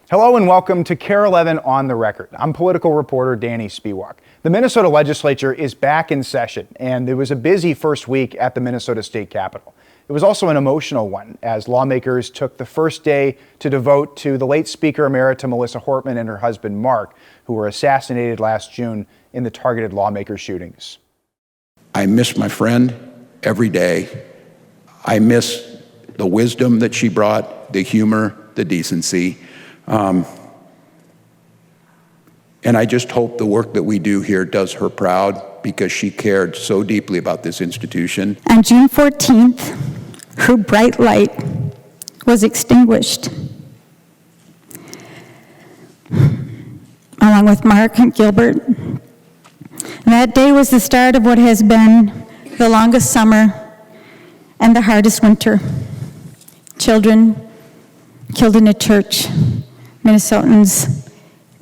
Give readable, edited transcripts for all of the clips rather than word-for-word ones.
Hello and welcome to KARE 11 On the Record. I'm political reporter Danny Spiewak. The Minnesota legislature is back in session, and it was a busy first week at the Minnesota State Capitol. It was also an emotional one as lawmakers took the first day to devote to the late Speaker Emerita Melissa Hortman and her husband Mark, who were assassinated last June in the targeted lawmaker shootings. I miss my friend every day. I miss the wisdom that she brought, the humor, the decency. And I just hope the work that we do here does her proud because she cared so deeply about this institution. On June 14th, her bright light was extinguished, along with Mark and Gilbert. And that day was the start of what has been the longest summer and the hardest winter. Children killed in a church, Minnesotans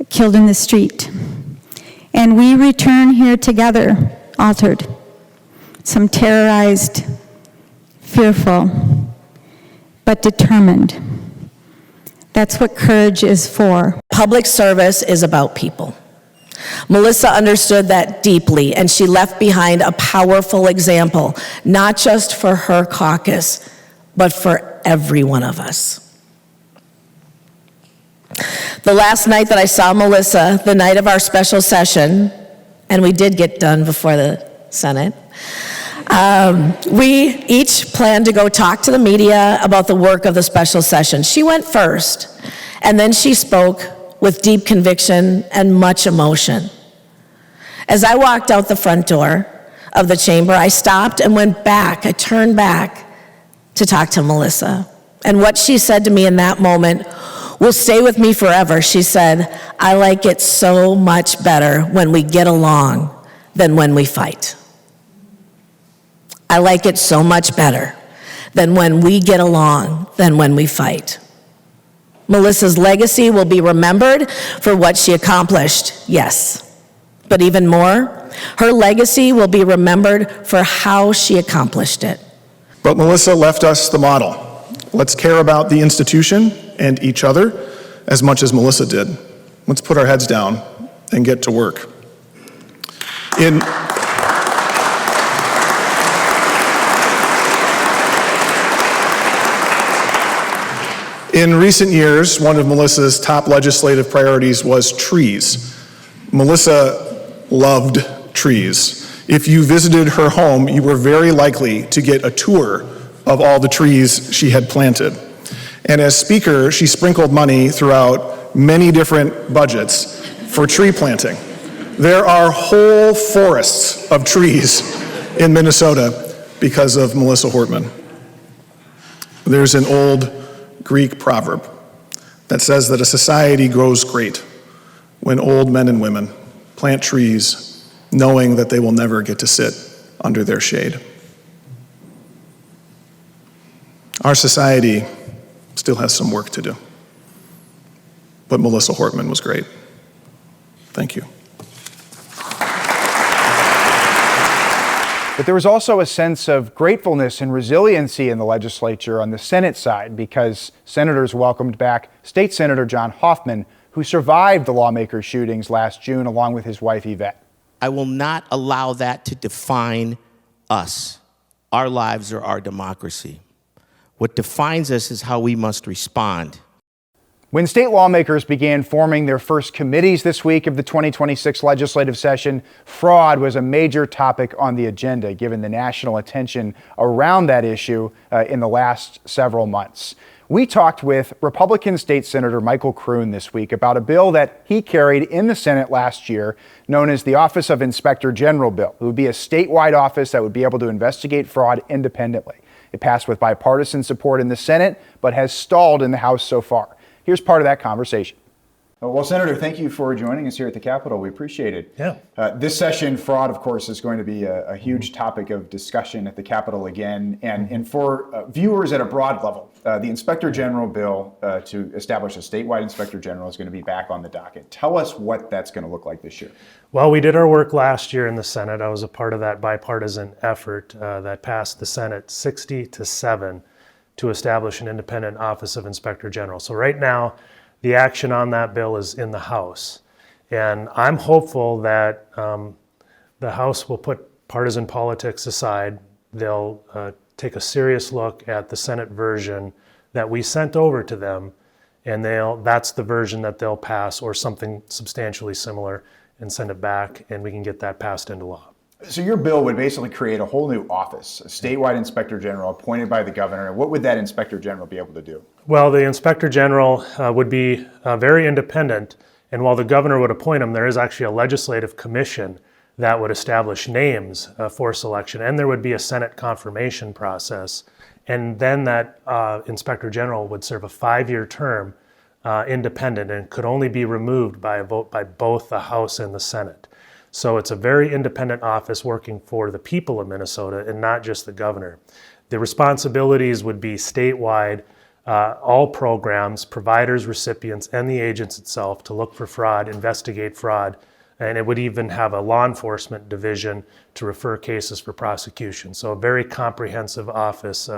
killed in the street. And we return here together, altered, some terrorized, fearful, but determined. That's what courage is for. Public service is about people. Melissa understood that deeply, and she left behind a powerful example, not just for her caucus, but for every one of us. The last night that I saw Melissa, the night of our special session, and we did get done before the Senate, we each planned to go talk to the media about the work of the special session. She went first, and then she spoke with deep conviction and much emotion. As I walked out the front door of the chamber, I stopped and went back. I turned back to talk to Melissa. And what she said to me in that moment will stay with me forever. She said, "I like it so much better when we get along than when we fight. I like it so much better than when we get along than when we fight." Melissa's legacy will be remembered for what she accomplished, yes. But even more, her legacy will be remembered for how she accomplished it. But Melissa left us the model. Let's care about the institution and each other as much as Melissa did. Let's put our heads down and get to work. In recent years, one of Melissa's top legislative priorities was trees. Melissa loved trees. If you visited her home, you were very likely to get a tour of all the trees she had planted. And as Speaker, she sprinkled money throughout many different budgets for tree planting. There are whole forests of trees in Minnesota because of Melissa Hortman. There's an old Greek proverb that says that a society grows great when old men and women plant trees knowing that they will never get to sit under their shade. Our society still has some work to do, but Melissa Hortman was great. Thank you. But there was also a sense of gratefulness and resiliency in the legislature on the Senate side because senators welcomed back State Senator John Hoffman, who survived the lawmaker shootings last June along with his wife Yvette. I will not allow that to define us, our lives, or our democracy. What defines us is how we must respond. When state lawmakers began forming their first committees this week of the 2026 legislative session, fraud was a major topic on the agenda, given the national attention around that issue in the last several months. We talked with Republican State Senator Michael Kroon this week about a bill that he carried in the Senate last year, known as the Office of Inspector General bill. It would be a statewide office that would be able to investigate fraud independently. It passed with bipartisan support in the Senate, but has stalled in the House so far. Here's part of that conversation. Well, Senator, thank you for joining us here at the Capitol. We appreciate it. Yeah. This session, fraud, of course, is going to be a huge topic of discussion at the Capitol again. And for viewers at a broad level, the Inspector General bill to establish a statewide Inspector General is going to be back on the docket. Tell us what that's going to look like this year. Well, we did our work last year in the Senate. I was a part of that bipartisan effort that passed the Senate 60-7 to establish an independent Office of Inspector General. So right now, the action on that bill is in the House. And I'm hopeful that the House will put partisan politics aside. They'll take a serious look at the Senate version that we sent over to them, and that's the version that they'll pass, or something substantially similar, and send it back, and we can get that passed into law. So your bill would basically create a whole new office, a statewide Inspector General appointed by the governor. What would that Inspector General be able to do? Well, the Inspector General would be very independent, and while the governor would appoint him, there is actually a legislative commission that would establish names for selection, and there would be a Senate confirmation process. And then that Inspector General would serve a 5-year term independent, and could only be removed by a vote by both the House and the Senate. So it's a very independent office working for the people of Minnesota and not just the governor. The responsibilities would be statewide, all programs, providers, recipients, and the agents itself to look for fraud, investigate fraud, and it would even have a law enforcement division to refer cases for prosecution. So a very comprehensive office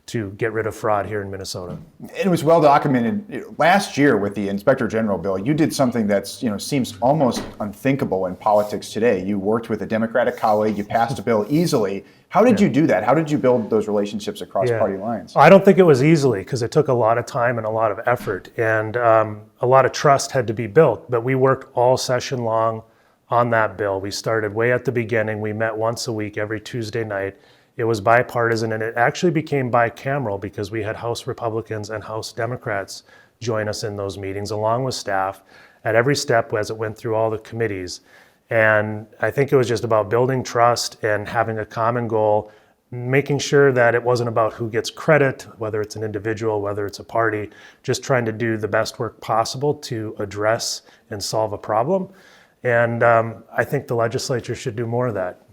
to get rid of fraud here in Minnesota. It was well documented last year with the Inspector General bill. You did something that's seems almost unthinkable in politics today. You worked with a Democratic colleague. You passed a bill easily. How did you do that? How did you build those relationships across party lines? I don't think it was easily, because it took a lot of time and a lot of effort, and a lot of trust had to be built. But we worked all session long on that bill. We started way at the beginning. We met once a week, every Tuesday night. It was bipartisan, and it actually became bicameral because we had House Republicans and House Democrats join us in those meetings, along with staff, at every step as it went through all the committees. And I think it was just about building trust and having a common goal, making sure that it wasn't about who gets credit, whether it's an individual, whether it's a party, just trying to do the best work possible to address and solve a problem. And I think the legislature should do more of that.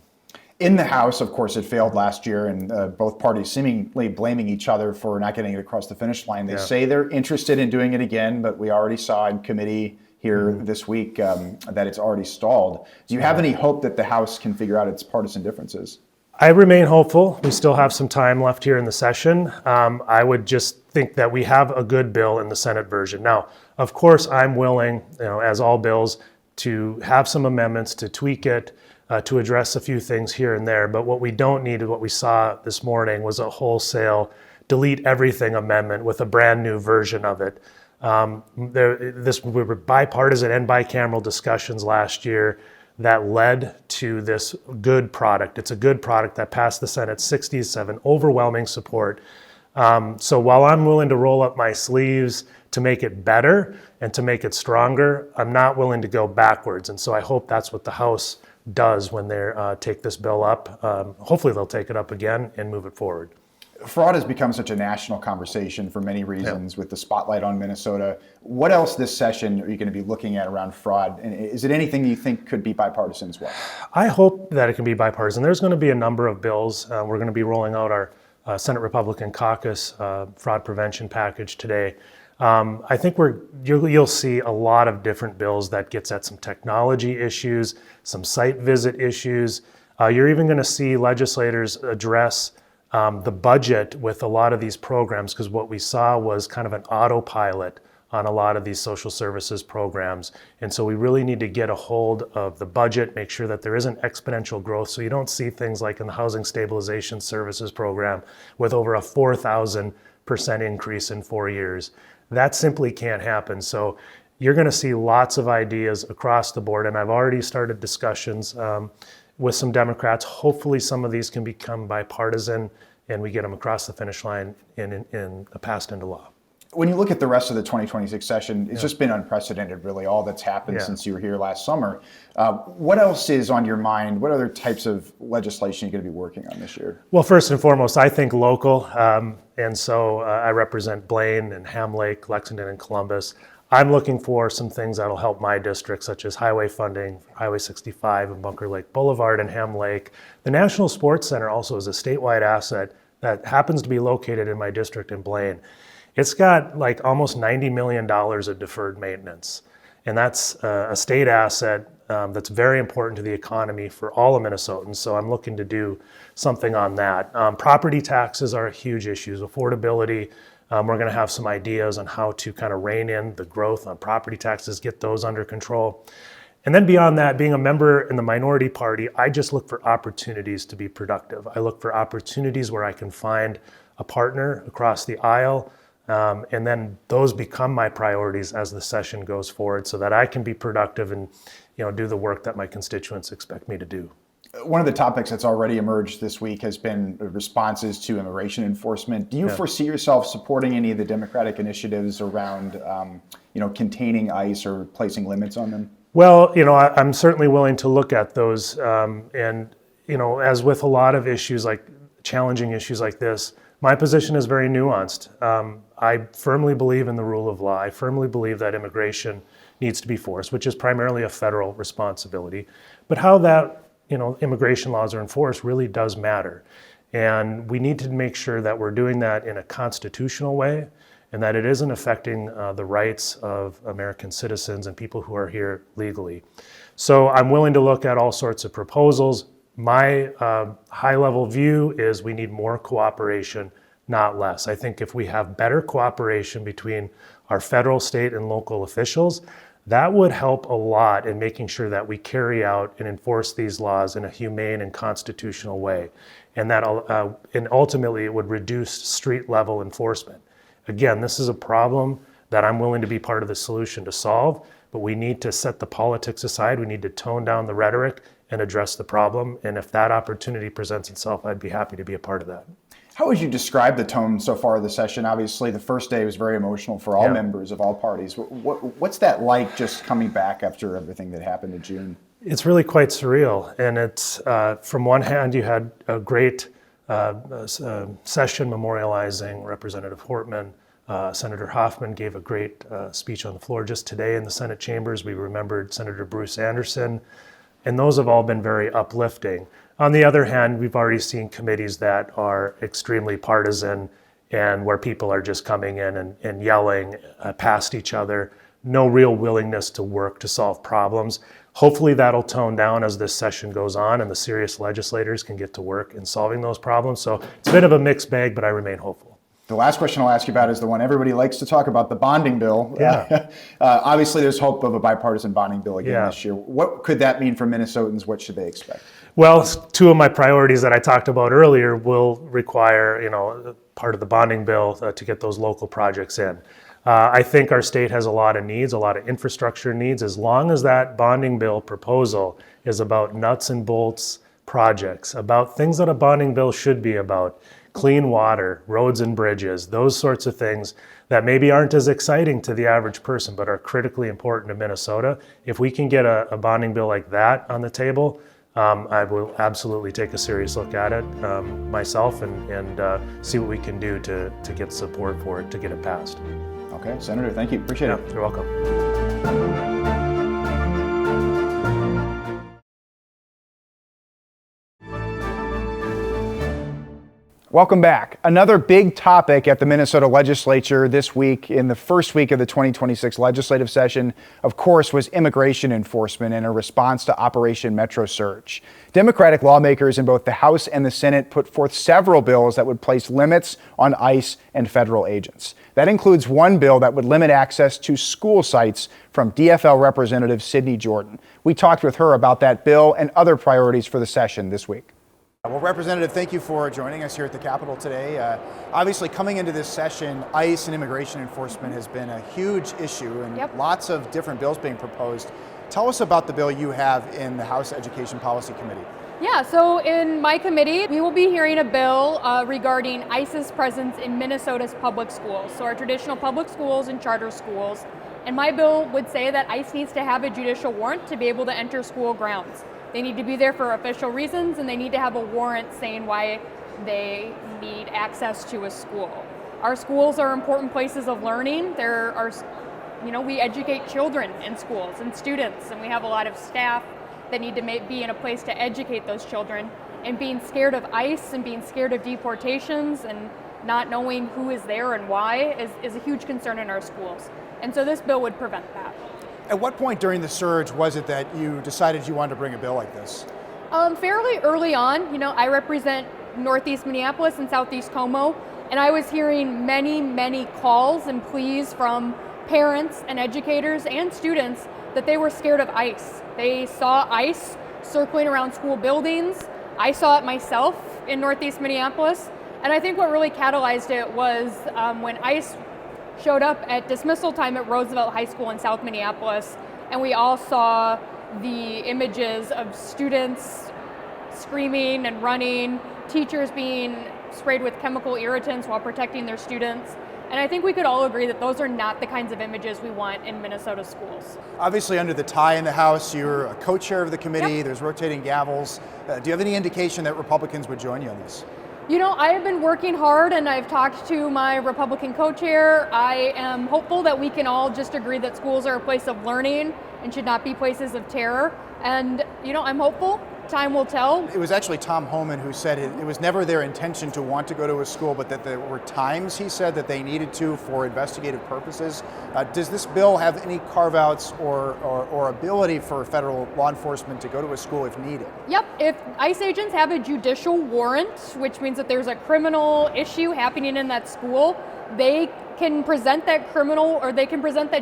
In the House, of course, it failed last year, and both parties seemingly blaming each other for not getting it across the finish line. They say they're interested in doing it again, but we already saw in committee here this week that it's already stalled. Do you have any hope that the House can figure out its partisan differences? I remain hopeful. We still have some time left here in the session. I would just think that we have a good bill in the Senate version. Now, of course, I'm willing, as all bills, to have some amendments, to tweak it, to address a few things here and there. But what we don't need, what we saw this morning, was a wholesale delete everything amendment with a brand new version of it. We were bipartisan and bicameral discussions last year that led to this good product. It's a good product that passed the Senate 67, overwhelming support. So while I'm willing to roll up my sleeves to make it better and to make it stronger, I'm not willing to go backwards. And so I hope that's what the House does when they take this bill up. Hopefully they'll take it up again and move it forward. Fraud has become such a national conversation for many reasons, with the spotlight on Minnesota. What else this session are you going to be looking at around fraud? And is it anything you think could be bipartisan as well? I hope that it can be bipartisan. There's going to be a number of bills. We're going to be rolling out our Senate Republican caucus fraud prevention package today. I think you'll see a lot of different bills that gets at some technology issues, some site visit issues. You're even going to see legislators address the budget with a lot of these programs, because what we saw was kind of an autopilot on a lot of these social services programs. And so we really need to get a hold of the budget, make sure that there isn't exponential growth, so you don't see things like in the Housing Stabilization Services program with over a 4,000% increase in 4 years. That simply can't happen. So you're going to see lots of ideas across the board, and I've already started discussions with some Democrats. Hopefully some of these can become bipartisan and we get them across the finish line and passed into law. When you look at the rest of the 2026 session, it's just been unprecedented, really, all that's happened since you were here last summer. What else is on your mind? What other types of legislation are you going to be working on this year? Well, first and foremost, I think local. And so I represent Blaine and Ham Lake, Lexington and Columbus. I'm looking for some things that'll help my district, such as highway funding, Highway 65 and Bunker Lake Boulevard and Ham Lake. The National Sports Center also is a statewide asset that happens to be located in my district in Blaine. It's got like almost $90 million of deferred maintenance. And that's a state asset that's very important to the economy for all of Minnesotans. So I'm looking to do something on that. Property taxes are a huge issue. Affordability, we're going to have some ideas on how to kind of rein in the growth on property taxes, get those under control. And then beyond that, being a member in the minority party, I just look for opportunities to be productive. I look for opportunities where I can find a partner across the aisle. And then those become my priorities as the session goes forward so that I can be productive and do the work that my constituents expect me to do. One of the topics that's already emerged this week has been responses to immigration enforcement. Do you foresee yourself supporting any of the Democratic initiatives around containing ICE or placing limits on them? Well, I'm certainly willing to look at those. And as with a lot of issues, like challenging issues like this, my position is very nuanced. I firmly believe in the rule of law. I firmly believe that immigration needs to be forced, which is primarily a federal responsibility. But how that, immigration laws are enforced really does matter. And we need to make sure that we're doing that in a constitutional way and that it isn't affecting the rights of American citizens and people who are here legally. So I'm willing to look at all sorts of proposals. My high-level view is we need more cooperation, not less. I think if we have better cooperation between our federal, state, and local officials, that would help a lot in making sure that we carry out and enforce these laws in a humane and constitutional way. And that and ultimately it would reduce street-level enforcement. Again, this is a problem that I'm willing to be part of the solution to solve, but we need to set the politics aside. We need to tone down the rhetoric and address the problem. And if that opportunity presents itself, I'd be happy to be a part of that. How would you describe the tone so far of the session? Obviously, the first day was very emotional for all members of all parties. What's that like, just coming back after everything that happened in June? It's really quite surreal. And it's, from one hand, you had a great session memorializing Representative Hortman. Senator Hoffman gave a great speech on the floor. Just today in the Senate chambers, we remembered Senator Bruce Anderson. And those have all been very uplifting. On the other hand, we've already seen committees that are extremely partisan and where people are just coming in and yelling past each other. No real willingness to work to solve problems. Hopefully that'll tone down as this session goes on and the serious legislators can get to work in solving those problems. So it's a bit of a mixed bag, but I remain hopeful. The last question I'll ask you about is the one everybody likes to talk about, the bonding bill. Yeah. Obviously, there's hope of a bipartisan bonding bill again this year. What could that mean for Minnesotans? What should they expect? Well, two of my priorities that I talked about earlier will require, part of the bonding bill to get those local projects in. I think our state has a lot of needs, a lot of infrastructure needs. As long as that bonding bill proposal is about nuts and bolts projects, about things that a bonding bill should be about, clean water, roads and bridges, those sorts of things that maybe aren't as exciting to the average person, but are critically important to Minnesota. If we can get a bonding bill like that on the table, I will absolutely take a serious look at it myself and see what we can do to get support for it, to get it passed. Okay, Senator, thank you. Appreciate it. You're welcome. Welcome back. Another big topic at the Minnesota legislature this week, in the first week of the 2026 legislative session, of course, was immigration enforcement and a response to Operation Metro Surge. Democratic lawmakers in both the House and the Senate put forth several bills that would place limits on ICE and federal agents. That includes one bill that would limit access to school sites from DFL Representative Sidney Jordan. We talked with her about that bill and other priorities for the session this week. Well, Representative, thank you for joining us here at the Capitol today. Obviously, coming into this session, ICE and immigration enforcement has been a huge issue and lots of different bills being proposed. Tell us about the bill you have in the House Education Policy Committee. Yeah, so in my committee, we will be hearing a bill regarding ICE's presence in Minnesota's public schools, so our traditional public schools and charter schools. And my bill would say that ICE needs to have a judicial warrant to be able to enter school grounds. They need to be there for official reasons, and they need to have a warrant saying why they need access to a school. Our schools are important places of learning. They're our we educate children in schools and students, and we have a lot of staff that need to be in a place to educate those children. And being scared of ICE and being scared of deportations and not knowing who is there and why is a huge concern in our schools. And so this bill would prevent that. At what point during the surge was it that you decided you wanted to bring a bill like this? Fairly early on. I represent Northeast Minneapolis and Southeast Como, and I was hearing many, many calls and pleas from parents and educators and students that they were scared of ICE. They saw ICE circling around school buildings. I saw it myself in Northeast Minneapolis, and I think what really catalyzed it was when ICE showed up at dismissal time at Roosevelt High School in South Minneapolis, and we all saw the images of students screaming and running, teachers being sprayed with chemical irritants while protecting their students. And I think we could all agree that those are not the kinds of images we want in Minnesota schools. Obviously, under the tie in the House, you're a co-chair of the committee. Yep. There's rotating gavels. Do you have any indication that Republicans would join you on this? I have been working hard, and I've talked to my Republican co-chair. I am hopeful that we can all just agree that schools are a place of learning and should not be places of terror. And, I'm hopeful. Time will tell. It was actually Tom Homan who said it was never their intention to want to go to a school, but that there were times, he said, that they needed to for investigative purposes. Does this bill have any carve-outs or ability for federal law enforcement to go to a school if needed? Yep. If ICE agents have a judicial warrant, which means that there's a criminal issue happening in that school, they can present that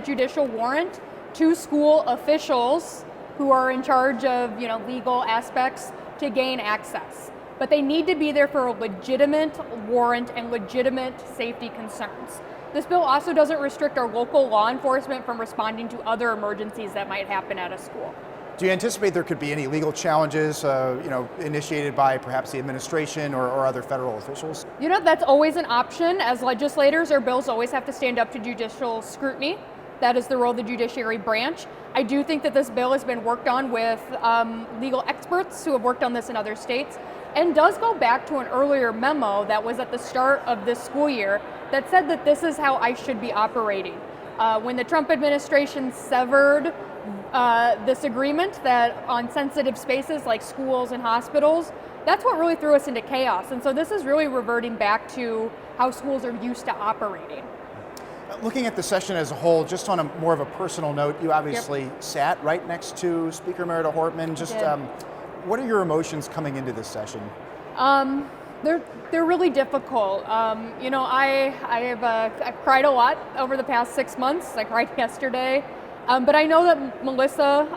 judicial warrant to school officials who are in charge of, legal aspects to gain access. But they need to be there for a legitimate warrant and legitimate safety concerns. This bill also doesn't restrict our local law enforcement from responding to other emergencies that might happen at a school. Do you anticipate there could be any legal challenges, initiated by perhaps the administration or other federal officials? That's always an option. As legislators, our bills always have to stand up to judicial scrutiny. That is the role of the judiciary branch. I do think that this bill has been worked on with legal experts who have worked on this in other states, and does go back to an earlier memo that was at the start of this school year that said that this is how ICE should be operating. When the Trump administration severed this agreement that on sensitive spaces like schools and hospitals, that's what really threw us into chaos. And so this is really reverting back to how schools are used to operating. Looking at the session as a whole, just on a more of a personal note, you obviously sat right next to Speaker Melissa Hortman. Just what are your emotions coming into this session? They're really difficult. I've cried a lot over the past 6 months. I cried yesterday, but I know that Melissa,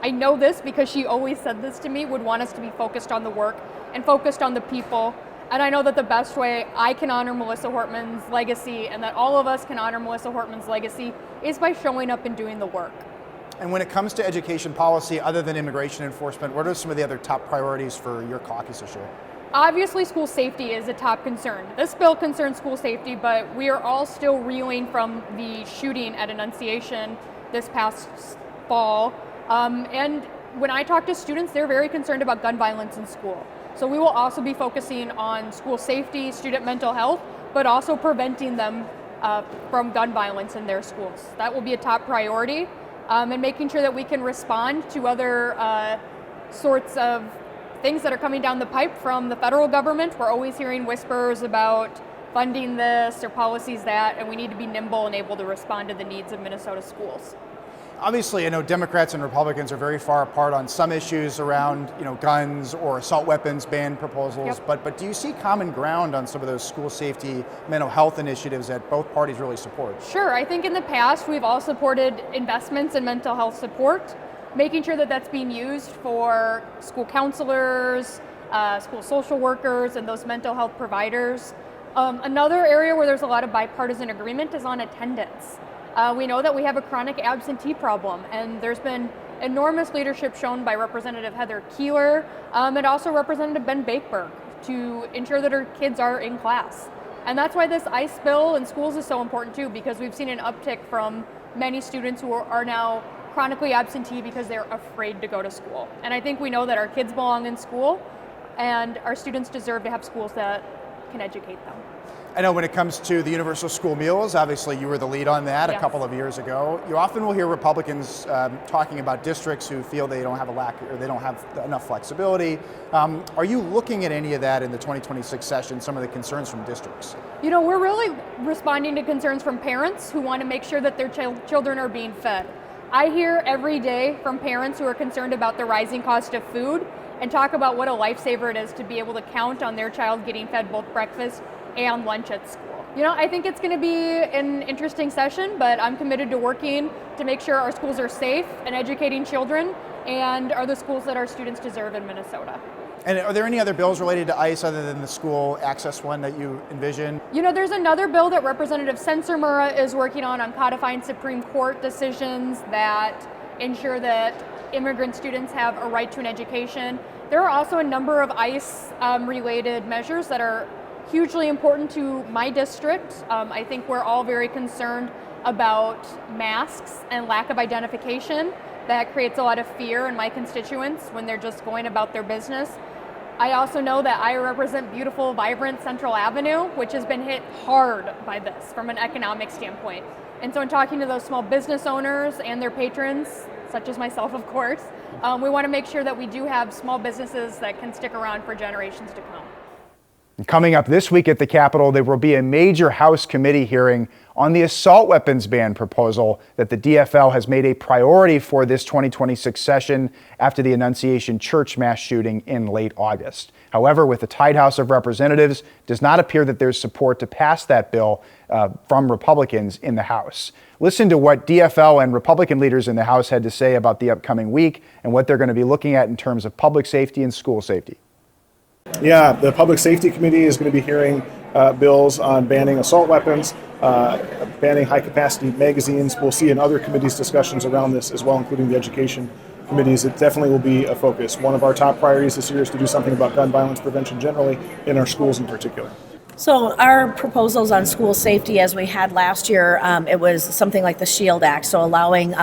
I know this because she always said this to me, would want us to be focused on the work and focused on the people. And I know that the best way I can honor Melissa Hortman's legacy, and that all of us can honor Melissa Hortman's legacy, is by showing up and doing the work. And when it comes to education policy, other than immigration enforcement, what are some of the other top priorities for your caucus this year? Obviously, school safety is a top concern. This bill concerns school safety, but we are all still reeling from the shooting at Annunciation this past fall. And when I talk to students, they're very concerned about gun violence in school. So we will also be focusing on school safety, student mental health, but also preventing them from gun violence in their schools. That will be a top priority, and making sure that we can respond to other sorts of things that are coming down the pipe from the federal government. We're always hearing whispers about funding this or policies that, and we need to be nimble and able to respond to the needs of Minnesota schools. Obviously, I know Democrats and Republicans are very far apart on some issues around, guns or assault weapons ban proposals. Yep. But do you see common ground on some of those school safety, mental health initiatives that both parties really support? Sure. I think in the past we've all supported investments in mental health support, making sure that that's being used for school counselors, school social workers, and those mental health providers. Another area where there's a lot of bipartisan agreement is on attendance. We know that we have a chronic absentee problem, and there's been enormous leadership shown by Representative Heather Keeler and also Representative Ben Bakeberg to ensure that our kids are in class. And that's why this ICE bill in schools is so important too, because we've seen an uptick from many students who are now chronically absentee because they're afraid to go to school. And I think we know that our kids belong in school, and our students deserve to have schools that can educate them. I know when it comes to the universal school meals, obviously you were the lead on that a couple of years ago. You often will hear Republicans talking about districts who feel they don't have they don't have enough flexibility. Are you looking at any of that in the 2026 session, some of the concerns from districts? You know, we're really responding to concerns from parents who want to make sure that their children are being fed. I hear every day from parents who are concerned about the rising cost of food and talk about what a lifesaver it is to be able to count on their child getting fed both breakfast and lunch at school. You know, I think it's going to be an interesting session, but I'm committed to working to make sure our schools are safe and educating children and are the schools that our students deserve in Minnesota. And are there any other bills related to ICE other than the school access one that you envision? You know, there's another bill that Representative Sensormura is working on codifying Supreme Court decisions that ensure that immigrant students have a right to an education. There are also a number of ICE related measures that are hugely important to my district. I think we're all very concerned about masks and lack of identification. That creates a lot of fear in my constituents when they're just going about their business. I also know that I represent beautiful, vibrant Central Avenue, which has been hit hard by this from an economic standpoint. And so in talking to those small business owners and their patrons, such as myself, of course, we want to make sure that we do have small businesses that can stick around for generations to come. Coming up this week at the Capitol, there will be a major House committee hearing on the assault weapons ban proposal that the DFL has made a priority for this 2026 session after the Annunciation Church mass shooting in late August. However, with the tight House of Representatives, it does not appear that there's support to pass that bill from Republicans in the House. Listen to what DFL and Republican leaders in the House had to say about the upcoming week and what they're going to be looking at in terms of public safety and school safety. Yeah, the Public Safety Committee is going to be hearing bills on banning assault weapons, banning high-capacity magazines. We'll see in other committees discussions around this as well, including the Education Committees. It definitely will be a focus. One of our top priorities this year is to do something about gun violence prevention generally, in our schools in particular. So our proposals on school safety, as we had last year, it was something like the SHIELD Act, so allowing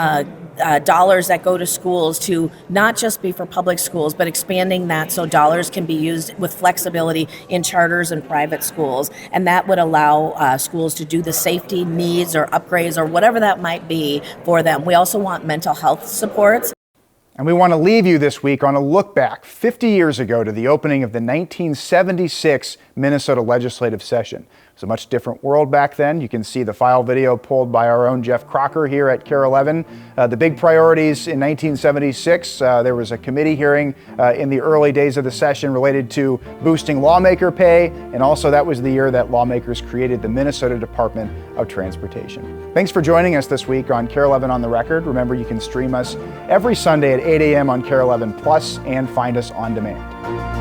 dollars that go to schools to not just be for public schools, but expanding that so dollars can be used with flexibility in charters and private schools. And that would allow schools to do the safety needs or upgrades or whatever that might be for them. We also want mental health supports. And we want to leave you this week on a look back 50 years ago to the opening of the 1976 Minnesota legislative session. It was a much different world back then. You can see the file video pulled by our own Jeff Crocker here at KARE 11. The big priorities in 1976, there was a committee hearing in the early days of the session related to boosting lawmaker pay, and also that was the year that lawmakers created the Minnesota Department of Transportation. Thanks for joining us this week on KARE 11 on the Record. Remember, you can stream us every Sunday at 8 a.m. on KARE 11 Plus and find us on demand.